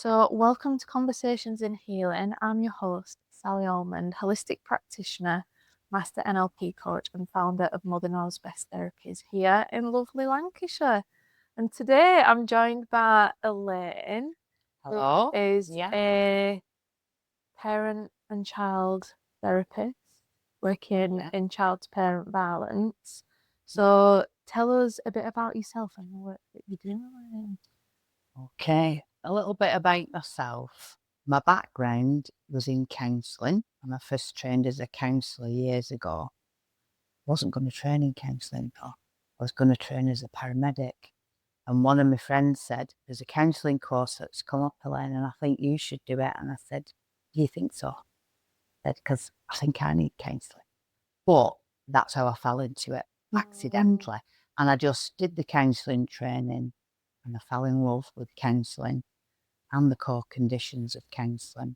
So, welcome to Conversations in Healing. I'm your host, Sally Almond, holistic practitioner, master NLP coach, and founder of Mother Knows Best Therapies here in lovely Lancashire. And today I'm joined by Elaine, who Hello. is Yeah. a parent and child therapist working Yeah. in child to parent violence. So, tell us a bit about yourself and the work that you do, Elaine. Okay. A little bit about myself. My background was in counselling, and I first trained as a counsellor years ago. Wasn't going to train in counselling though. I was going to train as a paramedic. And one of my friends said, "There's a counselling course that's come up, Elaine, and I think you should do it." And I said, "Do you think so?" I said, "Because I think I need counselling." But that's how I fell into it accidentally. And I just did the counselling training and I fell in love with counselling and the core conditions of counselling.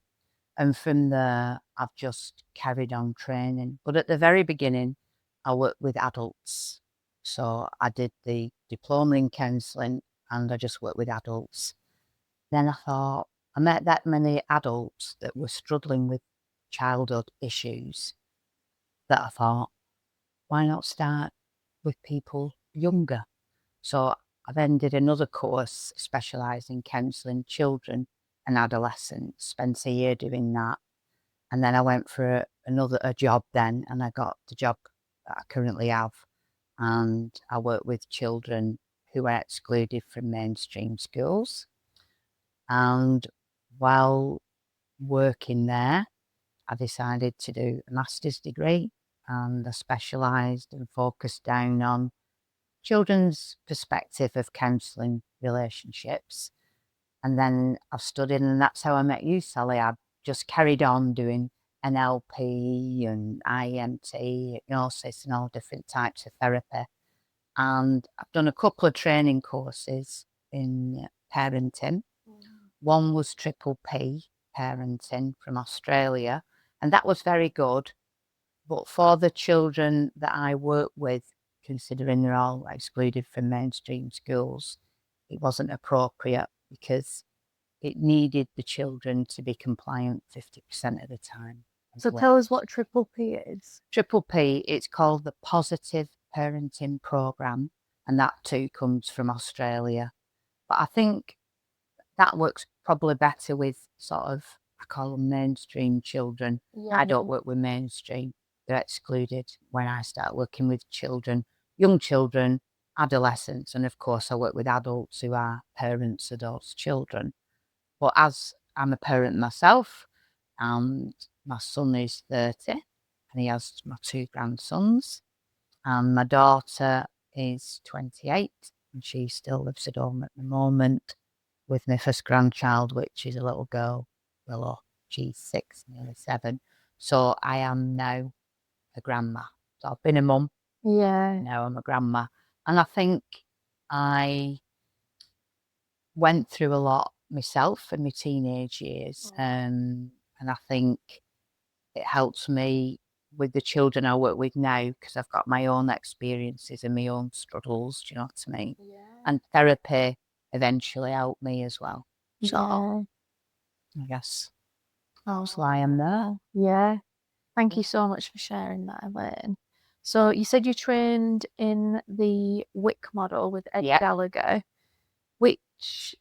And from there, I've just carried on training. But at the very beginning, I worked with adults. So I did the diploma in counselling and I just worked with adults. Then I thought, I met that many adults that were struggling with childhood issues that I thought, why not start with people younger? So I then did another course specialised in counselling children and adolescents, spent a year doing that. And then I went for a job then, and I got the job that I currently have. And I work with children who are excluded from mainstream schools. And while working there, I decided to do a master's degree, and I specialised and focused down on children's perspective of counselling relationships. And then I've studied, and that's how I met you, Sally. I've just carried on doing NLP and IMT, hypnosis, and all different types of therapy. And I've done a couple of training courses in parenting. One was Triple P parenting from Australia, and that was very good. But for the children that I work with, considering they're all excluded from mainstream schools, it wasn't appropriate because it needed the children to be compliant 50% of the time. So, tell us what Triple P is. Triple P, it's called the Positive Parenting Programme, and that too comes from Australia. But I think that works probably better with sort of, I call them mainstream children. I don't work with mainstream. They're excluded when I start working with children, young children, adolescents, and of course I work with adults who are parents of those children. But as I'm a parent myself, and my son is 30, and he has my two grandsons, and my daughter is 28, and she still lives at home at the moment with my first grandchild, which is a little girl, Willow. She's 6, nearly 7. So I am now a grandma. So I've been a mum. Yeah. Now I'm a grandma. And I think I went through a lot myself in my teenage years. And I think it helps me with the children I work with now because I've got my own experiences and my own struggles. Do you know what I mean? Yeah. And therapy eventually helped me as well. So Yeah. I guess Oh, that's why I'm there. yeah. Thank you so much for sharing that, Elaine. So you said you trained in the WIC model with Ed Yeah. Gallagher, which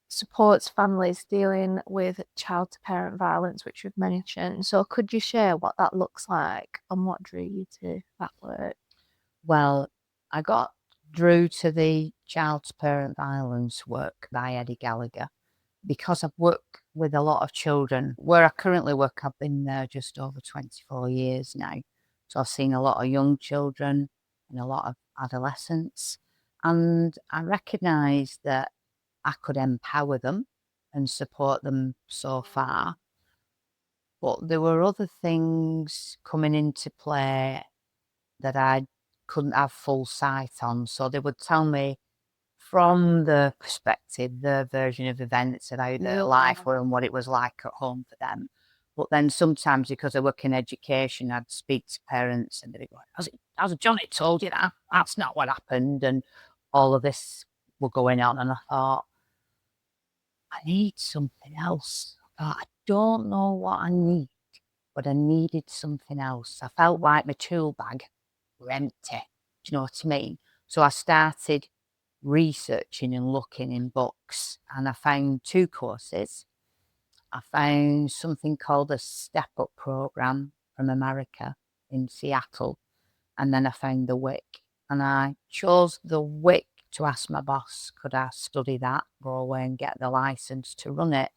supports families dealing with child to parent violence, which we've mentioned. So could you share what that looks like and what drew you to that work? Well, I got drew to the child to parent violence work by Eddie Gallagher because I've worked with a lot of children. Where I currently work, I've been there just over 24 years now. So I've seen a lot of young children and a lot of adolescents. And I recognised that I could empower them and support them so far. But there were other things coming into play that I couldn't have full sight on. So they would tell me from the perspective, their version of events and how their life were and what it was like at home for them. But then sometimes, because I work in education, I'd speak to parents and they'd go, has Johnny told you that? That's not what happened. And all of this were going on. And I thought, need something else. I thought, I don't know what I need, but I needed something else. I felt like my tool bag were empty. Do you know what I mean? So I started researching and looking in books, and I found 2 courses. I found something called a Step Up program from America in Seattle, and then I found the WIC, and I chose the WIC to ask my boss, could I study that, go away and get the license to run it,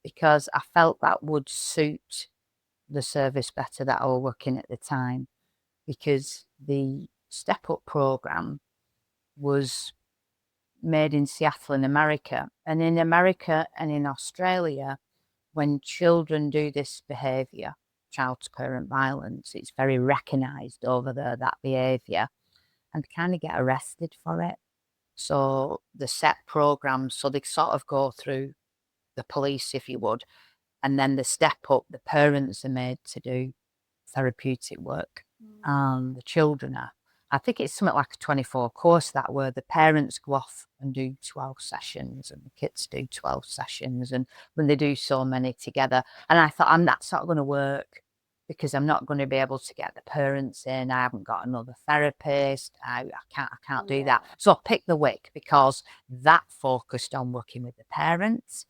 because I felt that would suit the service better that I was working at the time, because the Step Up program was made in Seattle in America. And in America and in Australia, when children do this behaviour, child to parent violence, it's very recognised over there, that behaviour, and kind of get arrested for it. So the set programs, so they sort of go through the police, if you would, and then the step up, the parents are made to do therapeutic work, and the children are. I think it's something like a 24 course that where the parents go off and do 12 sessions and the kids do 12 sessions, and when they do so many together. And I thought, that's not going to work because I'm not going to be able to get the parents in. I haven't got another therapist. I can't do that. So I picked the WIC because that focused on working with the parents,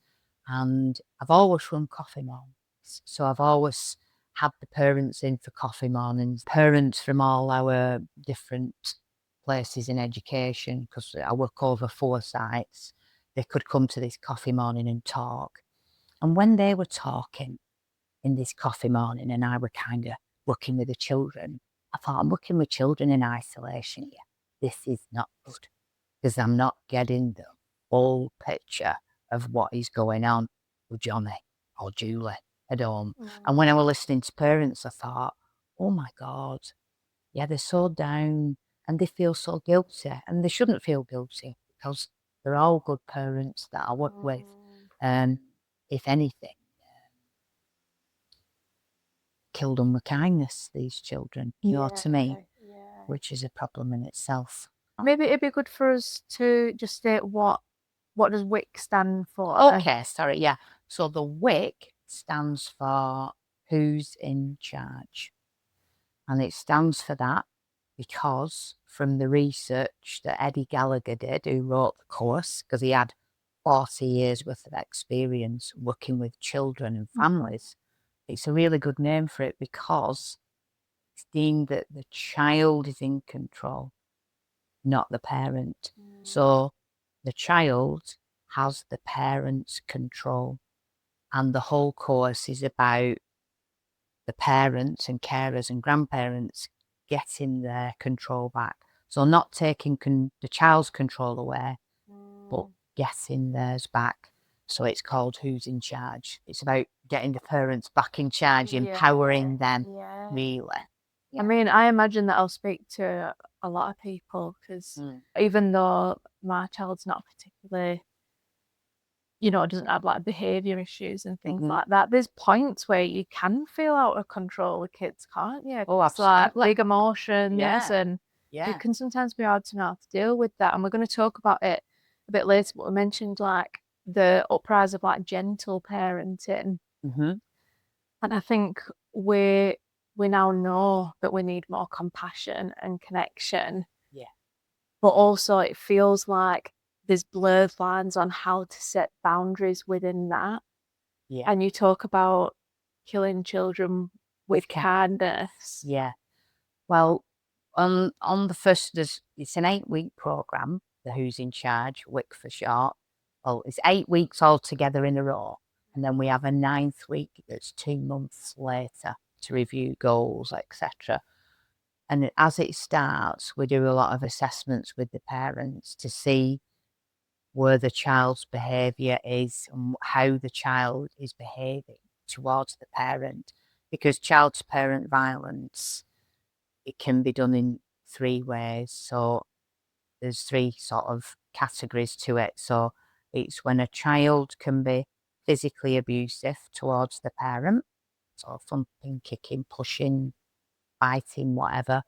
and I've always run coffee mornings. So I've always had the parents in for coffee mornings, parents from all our different places in education, because I work over 4 sites. They could come to this coffee morning and talk. And when they were talking in this coffee morning and I were kind of working with the children, I thought, I'm working with children in isolation here. This is not good, because I'm not getting the whole picture of what is going on with Johnny or Julie at home. And when I was listening to parents, I thought, oh my God, yeah, they're so down and they feel so guilty, and they shouldn't feel guilty because they're all good parents that I work with. And if anything, killed them with kindness, these children, you know what I mean? Yeah. Which is a problem in itself. Maybe it'd be good for us to just state what does WIC stand for? Okay, sorry, yeah. So the WIC stands for Who's in Charge. And it stands for that because from the research that Eddie Gallagher did, who wrote the course, because he had 40 years worth of experience working with children and families, it's a really good name for it because it's deemed that the child is in control, not the parent. So the child has the parent's control, and the whole course is about the parents and carers and grandparents getting their control back. So not taking the child's control away, but getting theirs back. So it's called Who's in Charge. It's about getting the parents back in charge, empowering them, really. I mean, I imagine that I'll speak to a lot of people because even though my child's not particularly, doesn't have like behavior issues and things like that, there's points where you can feel out of control with kids, can't you? Oh, It's like absolutely. big emotions and it can sometimes be hard to know how to deal with that. And we're going to talk about it a bit later, but we mentioned like the uprise of like gentle parenting. And I think we now know that we need more compassion and connection. Yeah. But also it feels like there's blurred lines on how to set boundaries within that. Yeah. And you talk about killing children with kindness. Yeah. Well, on the first, it's an 8-week program, the Who's in Charge, WIC for short. Well, it's 8 weeks all together in a row. And then we have a 9th week that's 2 months later to review goals, etc. And as it starts, we do a lot of assessments with the parents to see where the child's behaviour is and how the child is behaving towards the parent. Because child to parent violence, it can be done in 3 ways. So there's 3 sort of categories to it. So it's when a child can be physically abusive towards the parent, so thumping, kicking, pushing, biting, whatever,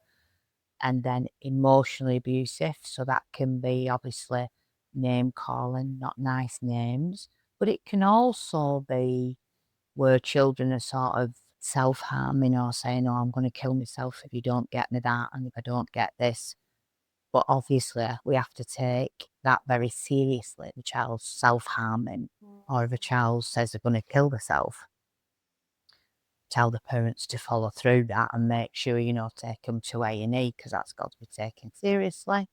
and then emotionally abusive. So that can be obviously name calling, not nice names, But it can also be where children are sort of self-harming or saying, oh, I'm going to kill myself if you don't get me that and if I don't get this. But obviously, we have to take that very seriously. If a child's self-harming or if a child says they're going to kill themselves, tell the parents to follow through that and make sure, take them to A&E because that's got to be taken seriously.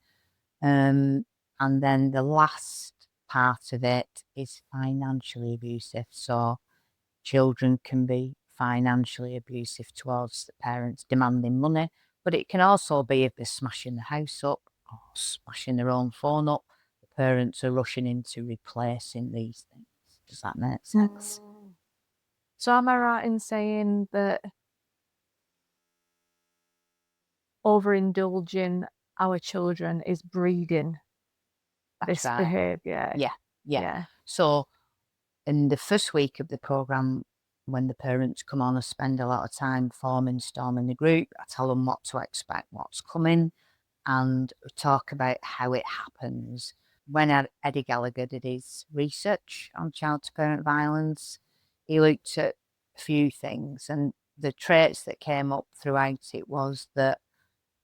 And then the last part of it is financially abusive. So children can be financially abusive towards the parents, demanding money, but it can also be if they're smashing the house up or smashing their own phone up, the parents are rushing into replacing these things. Does that make sense? So am I right in saying that overindulging our children is breeding That's this right. behaviour? Yeah. Yeah. So in the first week of the programme, when the parents come on, I spend a lot of time forming, storming the group. I tell them what to expect, what's coming, and talk about how it happens. When Eddie Gallagher did his research on child-to-parent violence, he looked at a few things, and the traits that came up throughout it was that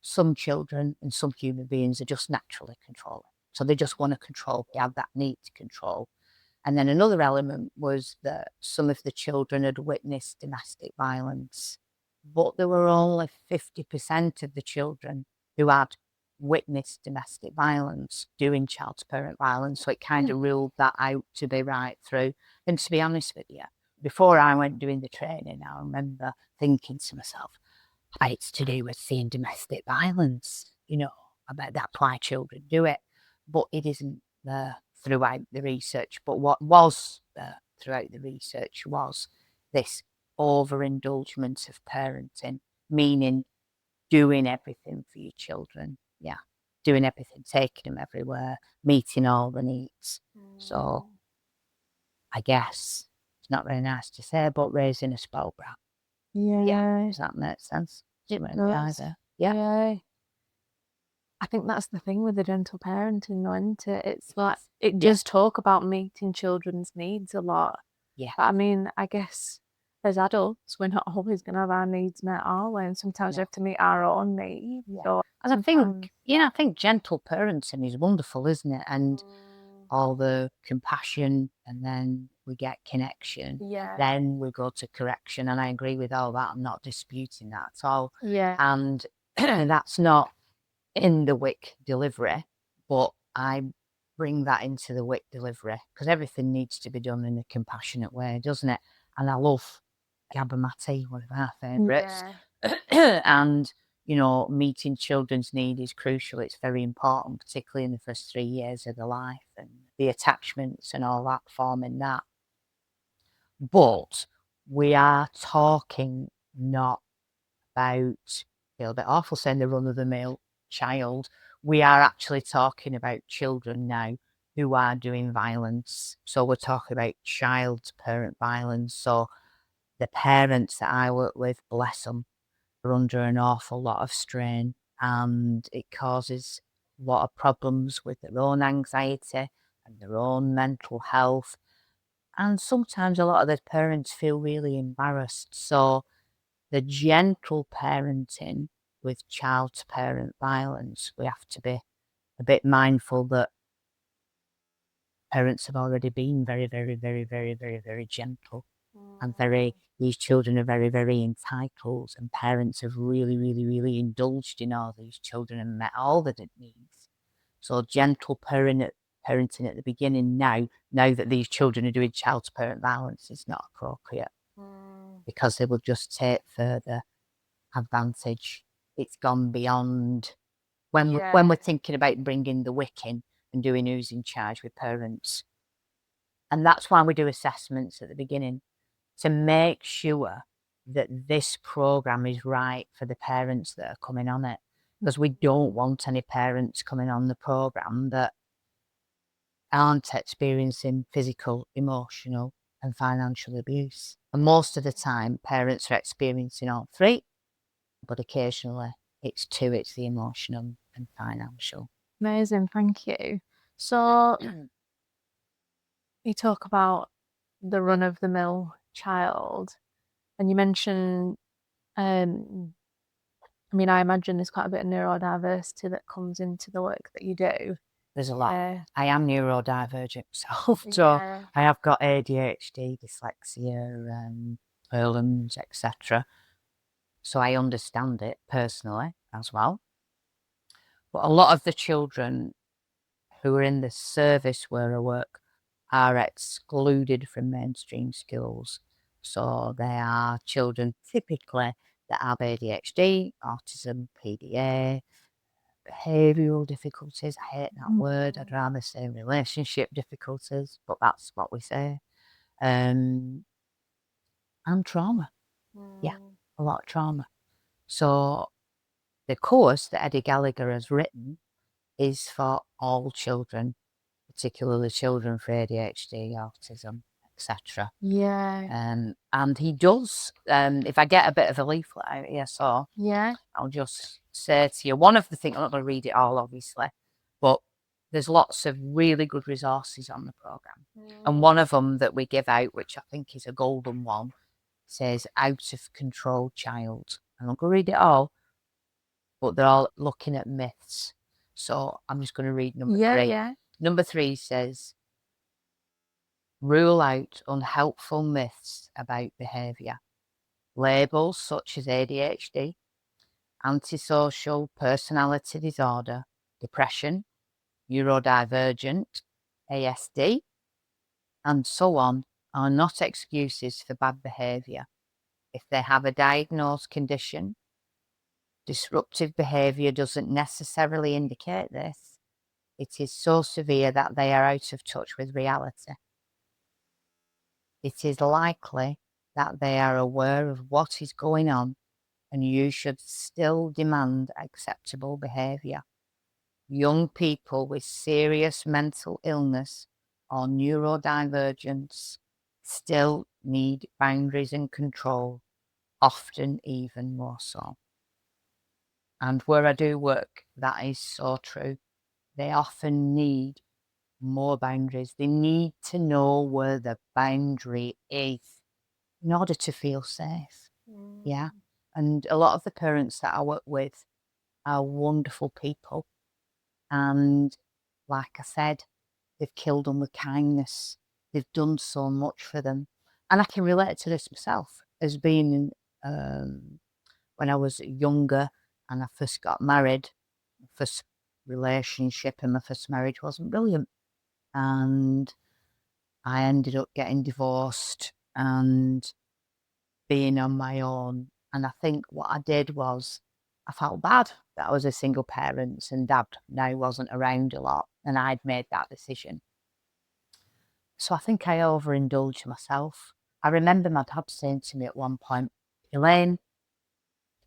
some children and some human beings are just naturally controlling. So they just want to control, they have that need to control. And then another element was that some of the children had witnessed domestic violence, but there were only 50% of the children who had witnessed domestic violence doing child to parent violence. So it kind of ruled that out to be right through. And to be honest with you, before I went doing the training, I remember thinking to myself, I bet it's to do with seeing domestic violence. I bet that's why children do it. But it isn't there throughout the research. But what was there throughout the research was this overindulgence of parenting, meaning doing everything for your children. Yeah, doing everything, taking them everywhere, meeting all the needs. So I guess it's not very nice to say, but raising a spoiled brat. Yeah. Does that make sense? Didn't really No, either. Yeah. yeah. I think that's the thing with the gentle parenting, though, isn't it? It's like it does talk about meeting children's needs a lot. Yeah. But I mean, I guess as adults, we're not always going to have our needs met, are we? And sometimes we have to meet our own needs. Yeah. So And I think gentle parenting is wonderful, isn't it? And all the compassion, and then we get connection. yeah, Then we go to correction. And I agree with all that. I'm not disputing that at all. yeah, And that's not in the WIC delivery, but I bring that into the WIC delivery because everything needs to be done in a compassionate way, doesn't it? And I love Gabamati, one of our favourites. And, meeting children's need is crucial. It's very important, particularly in the first 3 years of their life and the attachments and all that forming that. But we are talking not about, feel a bit awful saying the run-of-the-mill child. We are actually talking about children now who are doing violence. So we're talking about child-to-parent violence. So the parents that I work with, bless them, are under an awful lot of strain, and it causes a lot of problems with their own anxiety and their own mental health. And sometimes a lot of the parents feel really embarrassed. So the gentle parenting with child to parent violence, we have to be a bit mindful that parents have already been very, very, very, very, very, very gentle and these children are very, very entitled, and parents have really, really, really indulged in all these children and met all their needs. So gentle parenting at the beginning now that these children are doing child to parent violence is not appropriate because they will just take further advantage. It's gone beyond when we're thinking about bringing the WIC in and doing who's in charge with parents. And that's why we do assessments at the beginning to make sure that this program is right for the parents that are coming on it. Because we don't want any parents coming on the program that aren't experiencing physical, emotional, and financial abuse. And most of the time, parents are experiencing all three, but occasionally it's two, it's the emotional and financial. Amazing, thank you. So you talk about the run-of-the-mill child. And you mentioned, I mean, I imagine there's quite a bit of neurodiversity that comes into the work that you do. There's a lot. I am neurodivergent myself, so Yeah. I have got ADHD, dyslexia, Erlands, etc. So I understand it personally as well. But a lot of the children who are in the service where I work are excluded from mainstream schools. So they are children typically that have ADHD, autism, PDA, behavioural difficulties. I hate that word. I'd rather say relationship difficulties, but that's what we say. And trauma. Yeah, a lot of trauma. So the course that Eddie Gallagher has written is for all children, particularly children for ADHD, autism, etc. Yeah. And he does, if I get a bit of a leaflet out here, so Yeah. I'll just say to you, one of the things, I'm not going to read it all, obviously, but there's lots of really good resources on the programme. And one of them that we give out, which I think is a golden one, says Out of Control Child. I'm not going to read it all, but they're all looking at myths. So I'm just going to read number 3. Yeah. Number 3 says, rule out unhelpful myths about behaviour. Labels such as ADHD, antisocial personality disorder, depression, neurodivergent, ASD, and so on are not excuses for bad behaviour. If they have a diagnosed condition, disruptive behaviour doesn't necessarily indicate this. It is so severe that they are out of touch with reality. It is likely that they are aware of what is going on, and you should still demand acceptable behaviour. Young people with serious mental illness or neurodivergence still need boundaries and control, often even more so. And where I do work, that is so true. They often need more boundaries. They need to know where the boundary is in order to feel safe. Yeah. And a lot of the parents that I work with are wonderful people. And like I said, they've killed them with kindness. They've done so much for them. And I can relate to this myself as being when I was younger and I first got married, my first relationship and my first marriage wasn't brilliant. And I ended up getting divorced and being on my own. And I think what I did was I felt bad that I was a single parent and dad now wasn't around a lot and I'd made that decision. So I think I overindulged myself. I remember my dad saying to me at one point, Elaine,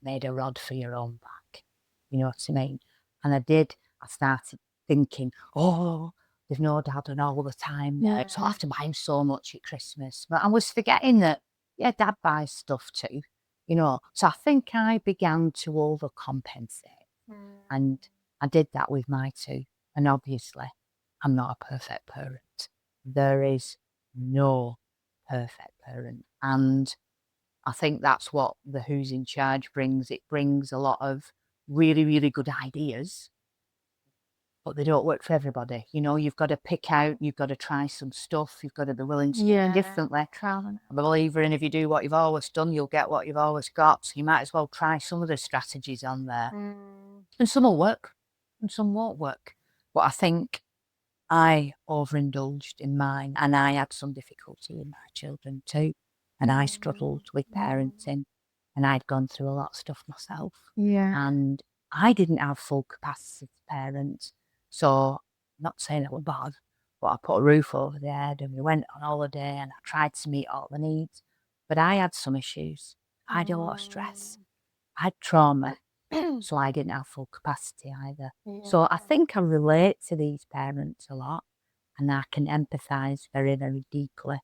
made a rod for your own back. You know what I mean? And I did. I started thinking, oh, there's no dad and all the time now. So I have to buy him so much at Christmas. But I was forgetting that, yeah, dad buys stuff too, you know. So I think I began to overcompensate. And I did that with my 2. And obviously, I'm not a perfect parent. There is no perfect parent. And I think that's what the Who's in Charge brings. It brings a lot of really, really good ideas, but they don't work for everybody. You know, you've got to pick out, you've got to try some stuff, you've got to be willing to do differently. I'm a believer in if you do what you've always done, you'll get what you've always got. So you might as well try some of the strategies on there. And some will work and some won't work. But I think I overindulged in mine and I had some difficulty with my children too. And I struggled with parenting and I'd gone through a lot of stuff myself. And I didn't have full capacity to parent. So I'm not saying it was bad, but I put a roof over their head and we went on holiday and I tried to meet all the needs. But I had some issues. I had a lot of stress. I had trauma. So I didn't have full capacity either. So I think I relate to these parents a lot and I can empathise very, very deeply.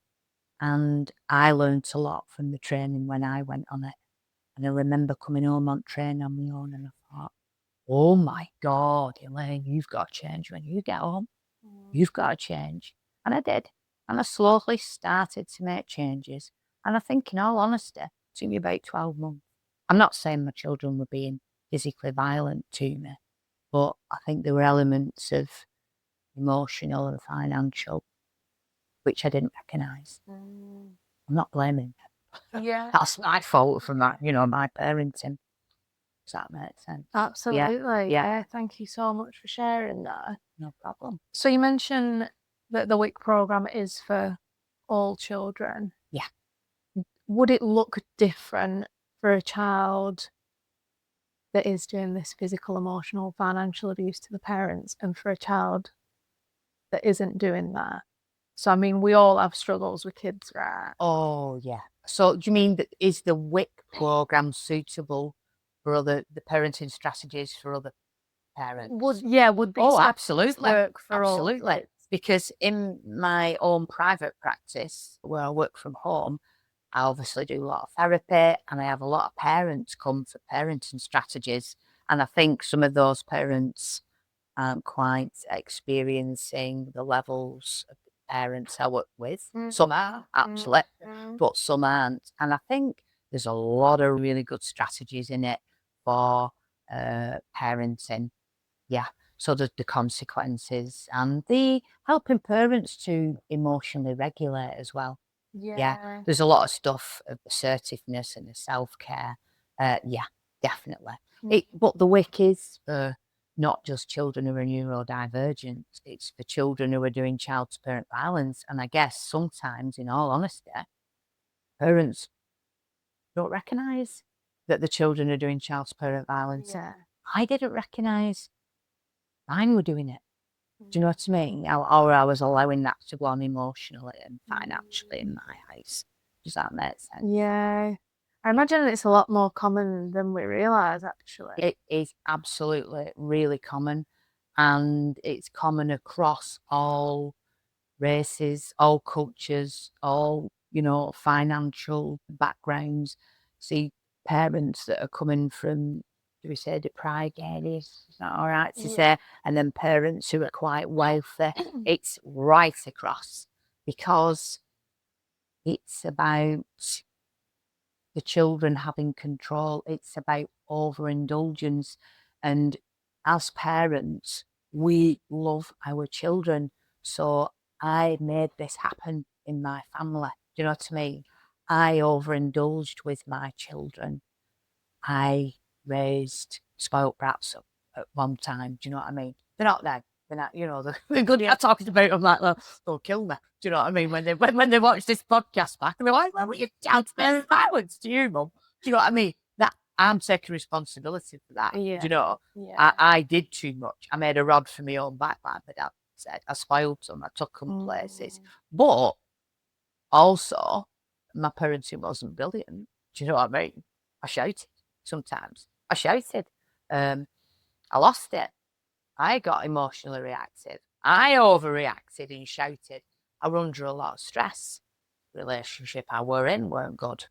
And I learnt a lot from the training when I went on it. And I remember coming home on train on my own and I thought, oh my God, Elaine, you've got to change when you get home. You've got to change. And I did. And I slowly started to make changes. And I think, in all honesty, it took me about 12 months. I'm not saying my children were being physically violent to me, but I think there were elements of emotional and financial which I didn't recognise. Mm. I'm not blaming them. Yeah. That's my fault from that, my parenting. Does that make sense? Absolutely. Yeah. Yeah. Thank you so much for sharing that. No problem. So you mentioned that the WIC program is for all children. Yeah. Would it look different for a child that is doing this physical, emotional, financial abuse to the parents and for a child that isn't doing that? So, I mean, we all have struggles with kids, right? Oh, yeah. So do you mean that is the WIC program suitable for the parenting strategies for other parents? Would these Oh, steps absolutely. work for all Absolutely. kids? Because in my own private practice where I work from home, I obviously do a lot of therapy and I have a lot of parents come for parenting strategies. And I think some of those parents aren't quite experiencing the levels of the parents I work with. Some are, absolutely, but some aren't. And I think there's a lot of really good strategies in it for parenting. Yeah. So the consequences and the helping parents to emotionally regulate as well. Yeah. There's a lot of stuff of assertiveness and the self-care. Yeah, definitely. But the WIC is for not just children who are neurodivergent. It's for children who are doing child-to-parent violence. And I guess sometimes, in all honesty, parents don't recognise that the children are doing child-to-parent violence. Yeah. I didn't recognise mine were doing it. Do you know what I mean? Or I was allowing that to go on emotionally and financially in my eyes. Does that make sense? Yeah. I imagine it's a lot more common than we realise, actually. It is absolutely really common, and it's common across all races, all cultures, all, financial backgrounds. See parents that are coming from, do we say deprived areas? Is that all right to say? And then parents who are quite wealthy. It's right across because it's about the children having control. It's about overindulgence. And as parents, we love our children. So I made this happen in my family. Do you know what I mean? I overindulged with my children. I raised spoilt brats at one time. Do you know what I mean? They're not now. They're not, they're good at talking about them like, they'll kill me. Do you know what I mean? When they watch this podcast back, and they're like, well, you child sparing violence to you, mum. Do you know what I mean? That I'm taking responsibility for that. Yeah. Do you know? Yeah. I did too much. I made a rod for my own back, like my dad said. I spoiled them. I took them places. But also, my parenting wasn't brilliant. Do you know what I mean? I shouted sometimes. I shouted. I lost it. I got emotionally reactive. I overreacted and shouted. I were under a lot of stress. The relationship I were in weren't good.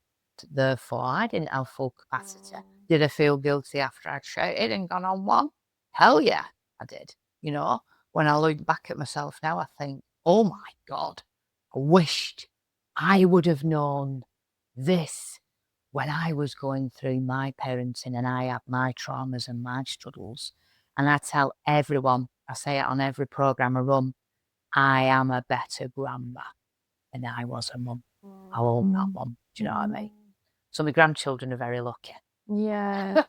Therefore, I didn't have full capacity. Did I feel guilty after I'd shouted and gone on one? Hell yeah, I did. When I look back at myself now, I think, oh my God, I wished I would have known this when I was going through my parenting and I had my traumas and my struggles. And I tell everyone, I say it on every program I run, I am a better grandma than I was a mum. I'll own that, mum. Do you know what I mean? So my grandchildren are very lucky. Yeah.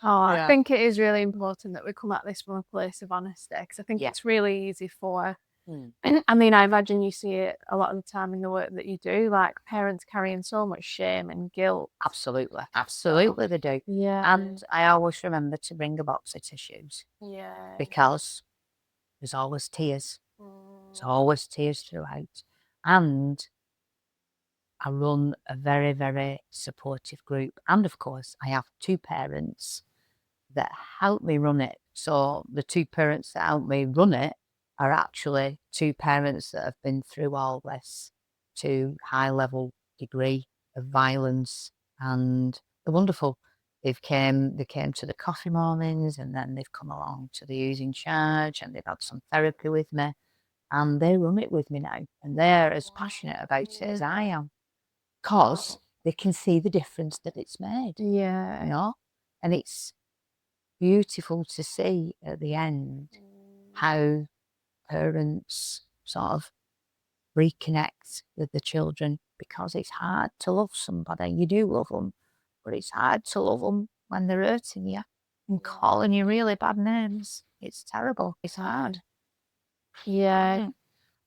I think it is really important that we come at this from a place of honesty, because I think it's really easy for, I mean, I imagine you see it a lot of the time in the work that you do, like parents carrying so much shame and guilt. Absolutely. Absolutely they do. Yeah. And I always remember to bring a box of tissues. Yeah. Because there's always tears. There's always tears throughout. And I run a very, very supportive group. And of course, I have two parents that help me run it. So the two parents that help me run it are actually two parents that have been through all this to high level degree of violence, and they're wonderful. They came to the coffee mornings, and then they've come along to the Using Charge, and they've had some therapy with me. and they run it with me now, and they're as passionate about it as I am, because they can see the difference that it's made. Yeah. You know, and it's beautiful to see at the end how parents sort of reconnect with the children, because it's hard to love somebody. You do love them, but it's hard to love them when they're hurting you and calling you really bad names. It's terrible. It's hard. Yeah.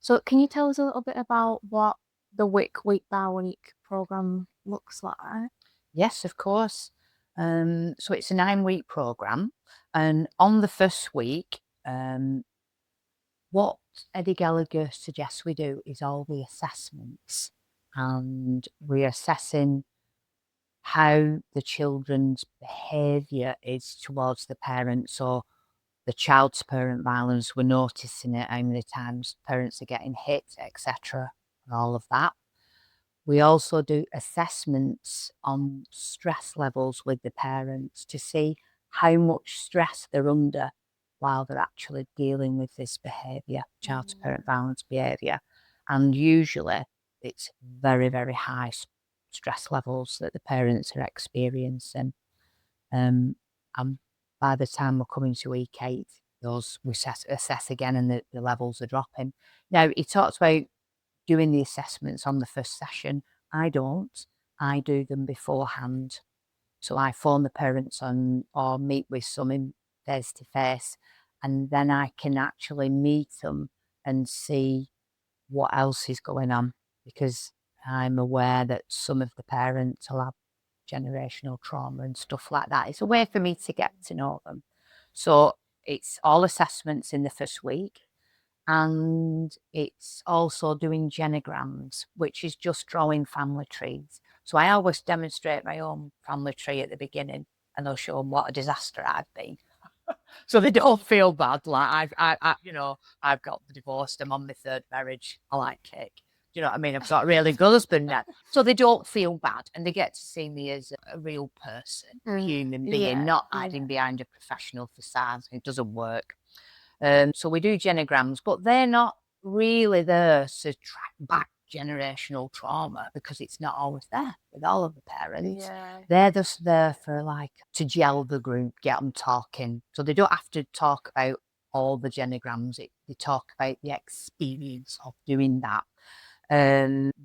So can you tell us a little bit about what the week by week program looks like? Yes, of course. So it's a 9-week program, and on the first week, what Eddie Gallagher suggests we do is all the assessments, and we're assessing how the children's behaviour is towards the parents, or the child's parent violence. We're noticing it, how many times parents are getting hit, etc., and all of that. We also do assessments on stress levels with the parents to see how much stress they're under while they're actually dealing with this behaviour, child to parent violence behaviour. And usually it's very, very high stress levels that the parents are experiencing. And by the time we're coming to week 8, those we assess again, and the levels are dropping. Now, he talks about doing the assessments on the first session. I don't. I do them beforehand. So I phone the parents on, or meet with some in face to face, and then I can actually meet them and see what else is going on, because I'm aware that some of the parents will have generational trauma and stuff like that. It's a way for me to get to know them. So it's all assessments in the first week, and it's also doing genograms, which is just drawing family trees. So I always demonstrate my own family tree at the beginning, and I'll show them what a disaster I've been, so they don't feel bad. Like I've got divorced. I'm on my 3rd marriage. I like cake. Do you know what I mean? I've got a really good husband now, so they don't feel bad, and they get to see me as a real person, human being, not hiding behind a professional facade. It doesn't work. So we do genograms, but they're not really there to track back generational trauma, because it's not always there with all of the parents. Yeah. They're just there for to gel the group, get them talking. So they don't have to talk about all the genograms. They talk about the experience of doing that.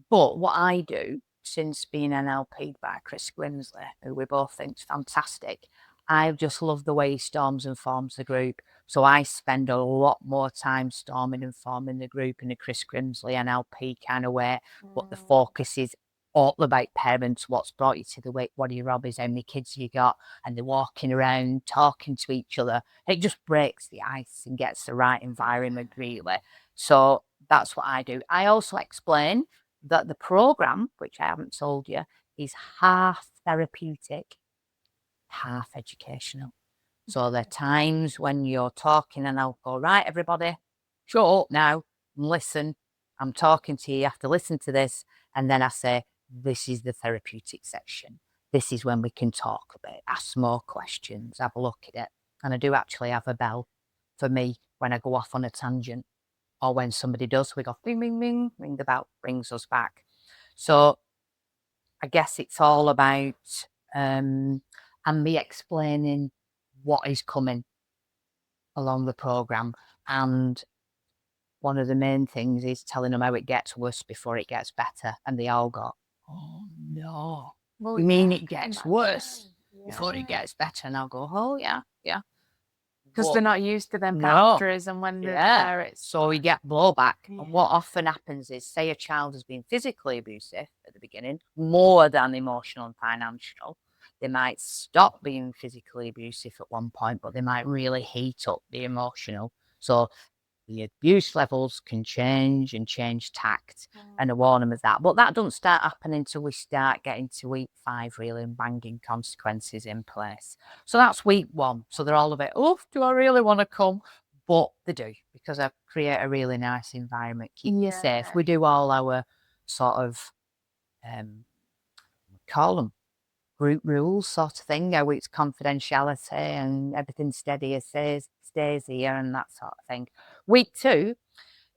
But what I do, since being NLP'd by Chris Grimsley, who we both think is fantastic, I just love the way he storms and forms the group. So I spend a lot more time storming and forming the group in a Chris Grimsley NLP kind of way. But the focus is all about parents, what's brought you to the week, what are your hobbies, how many kids you got, and they're walking around talking to each other. It just breaks the ice and gets the right environment, really. So that's what I do. I also explain that the program, which I haven't told you, is half therapeutic, half educational. So there are times when you're talking and I'll go, right, everybody, shut up now and listen. I'm talking to you. You have to listen to this. And then I say, this is the therapeutic section. This is when we can talk a bit, ask more questions, have a look at it. And I do actually have a bell for me when I go off on a tangent, or when somebody does, we go bing, bing, bing, ring the bell, brings us back. So I guess it's all about and me explaining what is coming along the program. And one of the main things is telling them how it gets worse before it gets better. And they all go, oh no. You mean it gets worse before it gets better? And I'll go, oh yeah, yeah. Because they're not used to them No. factors, and when they're Yeah. there, it's So we get blowback. And what often happens is, say a child has been physically abusive at the beginning, more than emotional and financial. They might stop being physically abusive at one point, but they might really heat up the emotional. So the abuse levels can change and change tact, and I warn them of that. But that doesn't start happening until we start getting to week 5, really, and banging consequences in place. So that's week 1. So they're all a bit, oh, do I really want to come? But they do, because I create a really nice environment, keep you safe. We do all our sort of, call them group rules sort of thing, how it's confidentiality and everything steady as stays here and that sort of thing. Week 2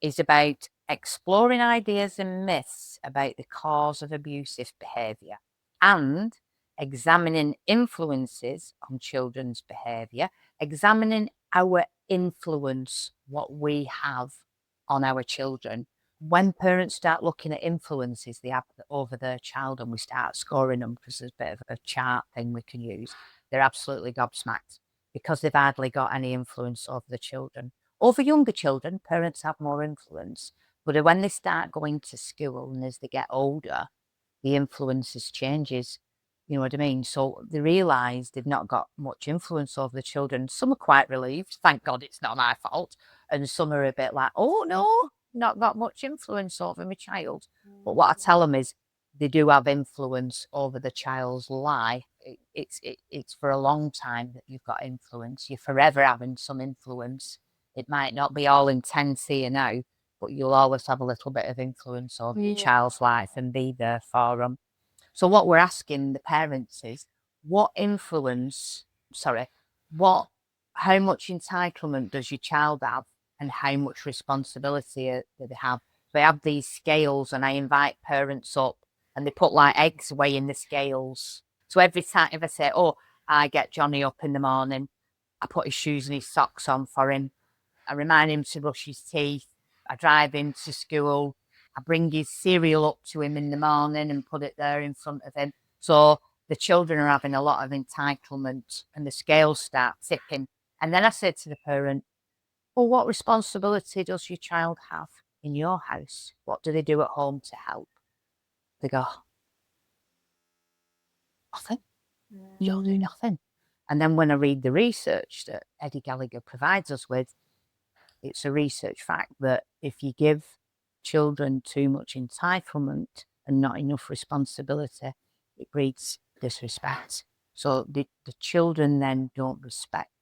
is about exploring ideas and myths about the cause of abusive behaviour and examining influences on children's behaviour, examining our influence, what we have on our children. When parents start looking at influences they have over their child and we start scoring them, because there's a bit of a chart thing we can use, they're absolutely gobsmacked because they've hardly got any influence over the children. Over younger children, parents have more influence. But when they start going to school and as they get older, the influences changes. You know what I mean? So they realise they've not got much influence over the children. Some are quite relieved. Thank God it's not my fault. And some are a bit like, oh no, not got much influence over my child. But what I tell them is they do have influence over the child's life. It's for a long time that you've got influence. You're forever having some influence. It might not be all intense here now, but you'll always have a little bit of influence over your child's life and be there for them. So what we're asking the parents is, how much entitlement does your child have and how much responsibility do they have? They have these scales and I invite parents up and they put like eggs weighing the scales. So every time if I say, oh, I get Johnny up in the morning, I put his shoes and his socks on for him. I remind him to brush his teeth. I drive him to school. I bring his cereal up to him in the morning and put it there in front of him. So the children are having a lot of entitlement and the scales start tipping. And then I said to the parent, well, what responsibility does your child have in your house? What do they do at home to help? They go, nothing. You'll do nothing. And then when I read the research that Eddie Gallagher provides us with, it's a research fact that if you give children too much entitlement and not enough responsibility, it breeds disrespect. So the children then don't respect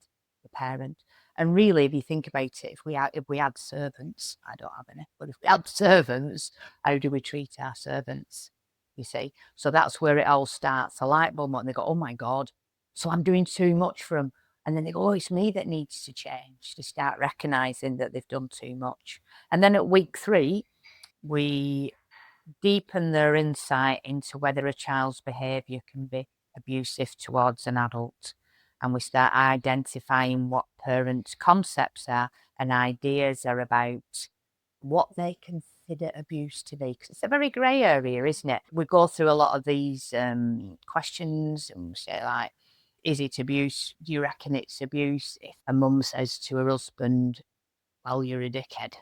the parent. And really, if you think about it, if we had servants, I don't have any, but if we had servants, how do we treat our servants? You see, so that's where it all starts. A light bulb, and they go, "Oh my God, so I'm doing too much for them." And then they go, oh, it's me that needs to change. To start recognising that they've done too much. And then at week 3, we deepen their insight into whether a child's behaviour can be abusive towards an adult. And we start identifying what parents' concepts are and ideas are about what they consider abuse to be. Because it's a very grey area, isn't it? We go through a lot of these questions and we say, like, is it abuse? Do you reckon it's abuse? If a mum says to her husband, well, you're a dickhead,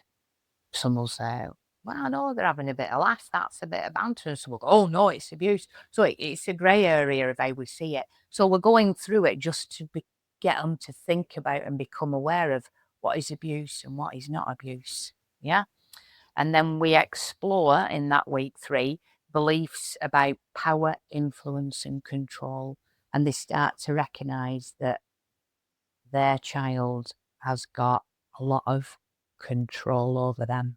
some will say, well, I know they're having a bit of laugh, that's a bit of banter. And some will go, oh, no, it's abuse. So it's a grey area of how we see it. So we're going through it just to get them to think about and become aware of what is abuse and what is not abuse. Yeah. And then we explore in that week 3 beliefs about power, influence, and control. And they start to recognise that their child has got a lot of control over them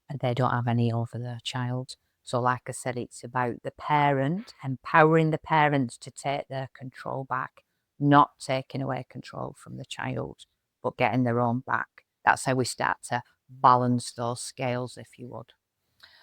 and they don't have any over their child. So, like I said, it's about the parent, empowering the parents to take their control back, not taking away control from the child, but getting their own back. That's how we start to balance those scales, if you would.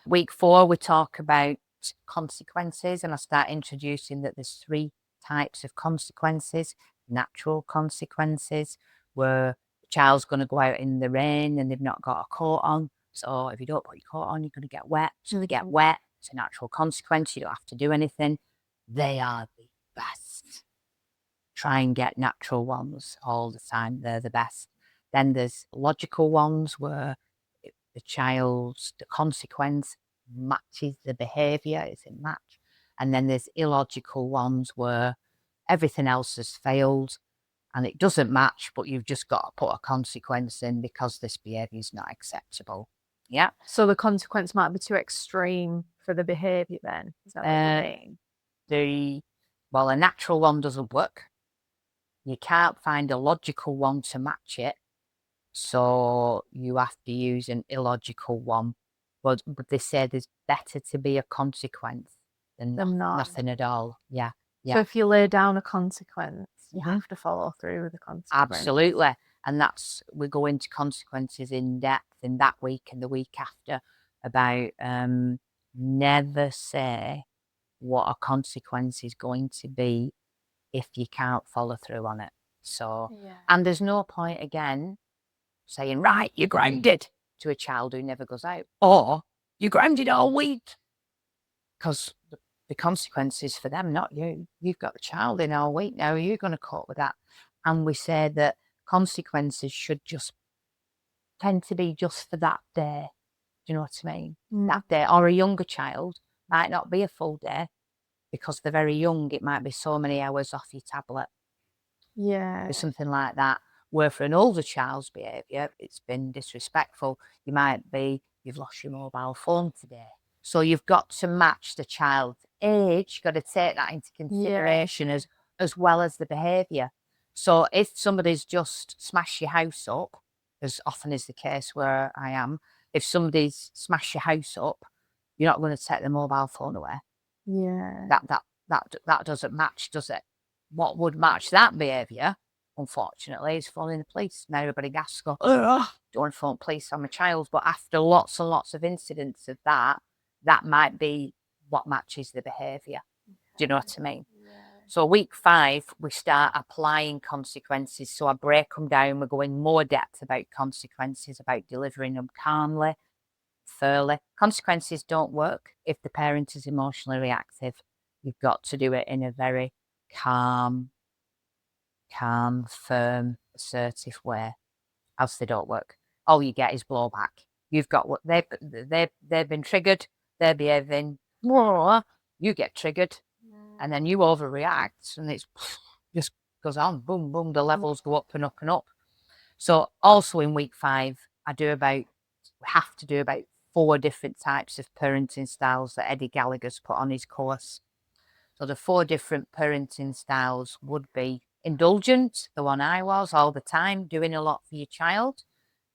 Week 4, we talk about consequences, and I start introducing that there's 3 types of consequences. Natural consequences, where the child's going to go out in the rain and they've not got a coat on. So if you don't put your coat on, you're going to get wet. So they get wet. It's a natural consequence. You don't have to do anything. They are the best. Try and get natural ones all the time. They're the best. Then there's logical ones where the consequence matches the behaviour, it's a match. And then there's illogical ones where everything else has failed and it doesn't match, but you've just got to put a consequence in because this behaviour is not acceptable. Yeah. So the consequence might be too extreme for the behaviour then? Is that what you mean? A natural one doesn't work. You can't find a logical one to match it. So you have to use an illogical one. But they say there's better to be a consequence than nothing at all. Yeah. So if you lay down a consequence, you have to follow through with the consequence. Absolutely. And we go into consequences in depth in that week and the week after about never say what a consequence is going to be if you can't follow through on it. So, Yeah. and there's no point again saying, right, you're grounded to a child who never goes out, or you're grounded all week, because the consequences for them, not you. You've got the child in all week now. You're going to cope with that. And we say that consequences should just tend to be just for that day. Do you know what I mean? That day. Or a younger child might not be a full day because they're very young. It might be so many hours off your tablet Yeah. or something like that. Where for an older child's behaviour, it's been disrespectful. You might be, you've lost your mobile phone today. So you've got to match the child's age. You've got to take that into consideration as well as the behaviour. So if somebody's just smashed your house up, as often is the case where I am, if somebody's smashed your house up, you're not going to take the mobile phone away. Yeah. That doesn't match, does it? What would match that behaviour, unfortunately, is phoning the police. Now everybody gasps, go, oh, don't want to phone police on my child. But after lots and lots of incidents of that, that might be what matches the behaviour. Do you know what I mean? Yeah. So week 5, we start applying consequences. So I break them down. We go in more depth about consequences, about delivering them calmly, fairly. Consequences don't work if the parent is emotionally reactive. You've got to do it in a very calm, firm, assertive way. Else they don't work. All you get is blowback. You've got what they've been triggered. They're behaving. You get triggered, and then you overreact, and it's just goes on. Boom, boom. The levels go up and up and up. So also in week 5, we have to do about 4 different types of parenting styles that Eddie Gallagher's put on his course. So the 4 different parenting styles would be indulgent, the one I was all the time, doing a lot for your child.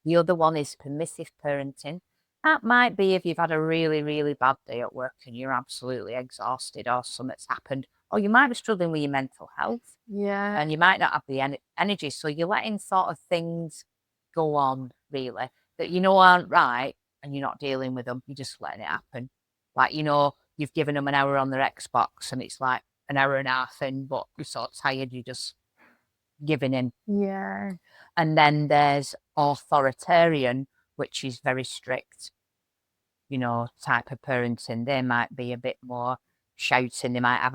The other one is permissive parenting. That might be if you've had a really, really bad day at work and you're absolutely exhausted or something's happened, or you might be struggling with your mental health. Yeah. And you might not have the energy. So you're letting sort of things go on, really, that you know aren't right, and you're not dealing with them. You're just letting it happen. Like, you've given them an hour on their Xbox and it's like an hour and a half in, but you're so tired, you're just giving in. Yeah. And then there's authoritarian, which is very strict, type of parenting. They might be a bit more shouting. They might have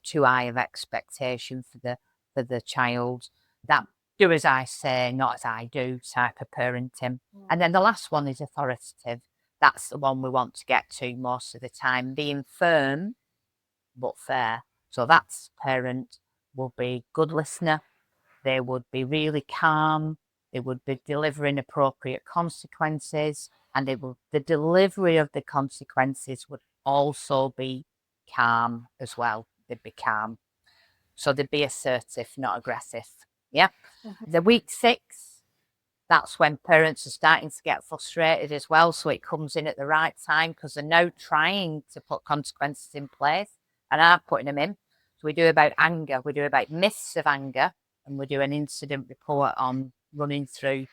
too high of expectation for the child. That do as I say, not as I do type of parenting. And then the last one is authoritative. That's the one we want to get to most of the time, being firm but fair. So that's parent will be good listener. They would be really calm. They would be delivering appropriate consequences, and the delivery of the consequences would also be calm as well. They'd be calm. So they'd be assertive, not aggressive. Yeah. The week 6, that's when parents are starting to get frustrated as well. So it comes in at the right time because they're now trying to put consequences in place and are putting them in. So we do about anger, we do about myths of anger, and we do an incident report on running through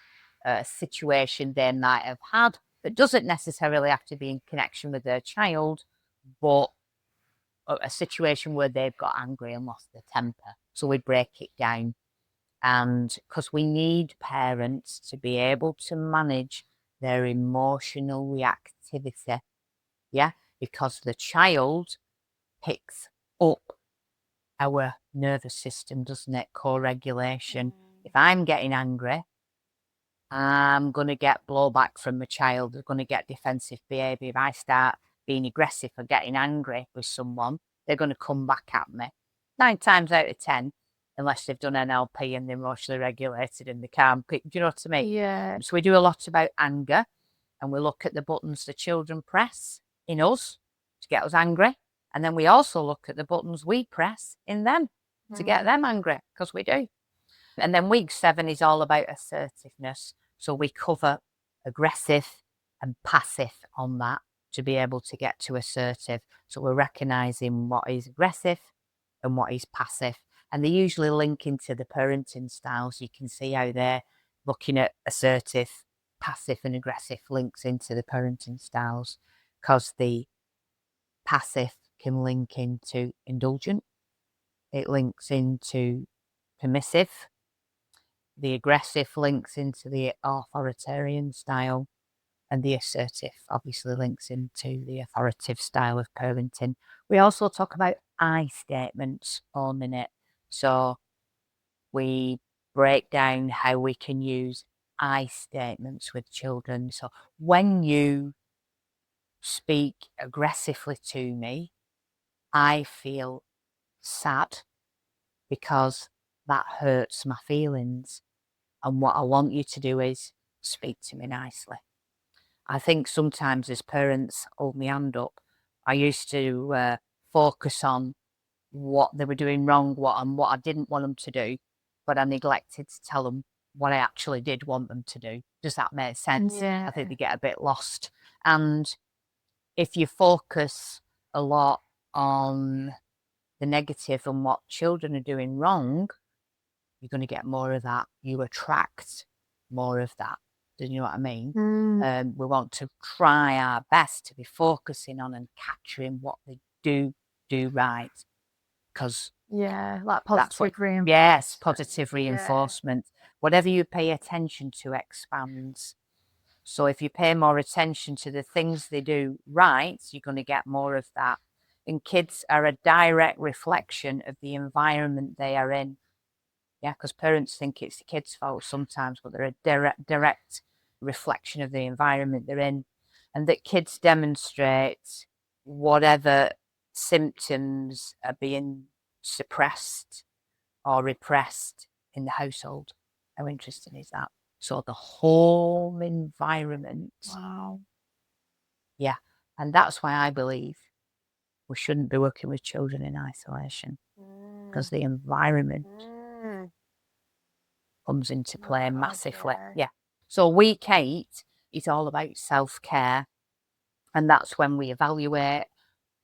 a situation they might have had that doesn't necessarily have to be in connection with their child, but a situation where they've got angry and lost their temper. So we break it down. And because we need parents to be able to manage their emotional reactivity, yeah, because the child picks up our nervous system, doesn't it? Co-regulation. If I'm getting angry, I'm going to get blowback from my child. They're going to get defensive behaviour. If I start being aggressive or getting angry with someone, they're going to come back at me. 9 times out of 10, unless they've done NLP and they're emotionally regulated and they can't pick. Do you know what I mean? Yeah. So we do a lot about anger, and we look at the buttons the children press in us to get us angry. And then we also look at the buttons we press in them to get them angry, because we do. And then week 7 is all about assertiveness. So we cover aggressive and passive on that to be able to get to assertive. So we're recognizing what is aggressive and what is passive. And they usually link into the parenting styles. You can see how they're looking at assertive, passive, and aggressive links into the parenting styles, because the passive can link into indulgent, it links into permissive, the aggressive links into the authoritarian style, and the assertive obviously links into the authoritative style of parenting. We also talk about I statements on minute. So we break down how we can use I statements with children. So when you speak aggressively to me, I feel sad because that hurts my feelings. And what I want you to do is speak to me nicely. I think sometimes as parents, hold my hand up, I used to focus on what they were doing wrong, what I didn't want them to do, but I neglected to tell them what I actually did want them to do. Does that make sense? Yeah. I think they get a bit lost. And if you focus a lot on the negative and what children are doing wrong, you're going to get more of that. You attract more of that. Do you know what I mean? We want to try our best to be focusing on and capturing what they do right, because Yeah, like that's what, positive reinforcement. yes, positive Yeah. reinforcement. Whatever you pay attention to expands. So if you pay more attention to the things they do right, you're going to get more of that. And kids are a direct reflection of the environment they are in. Yeah, because parents think it's the kids' fault sometimes, but they're a direct reflection of the environment they're in. And that kids demonstrate whatever symptoms are being suppressed or repressed in the household. How interesting is that? So the whole environment. Wow. Yeah. And that's why I believe we shouldn't be working with children in isolation, because the environment comes into play massively. Yeah. So week 8 is all about self-care. And that's when we evaluate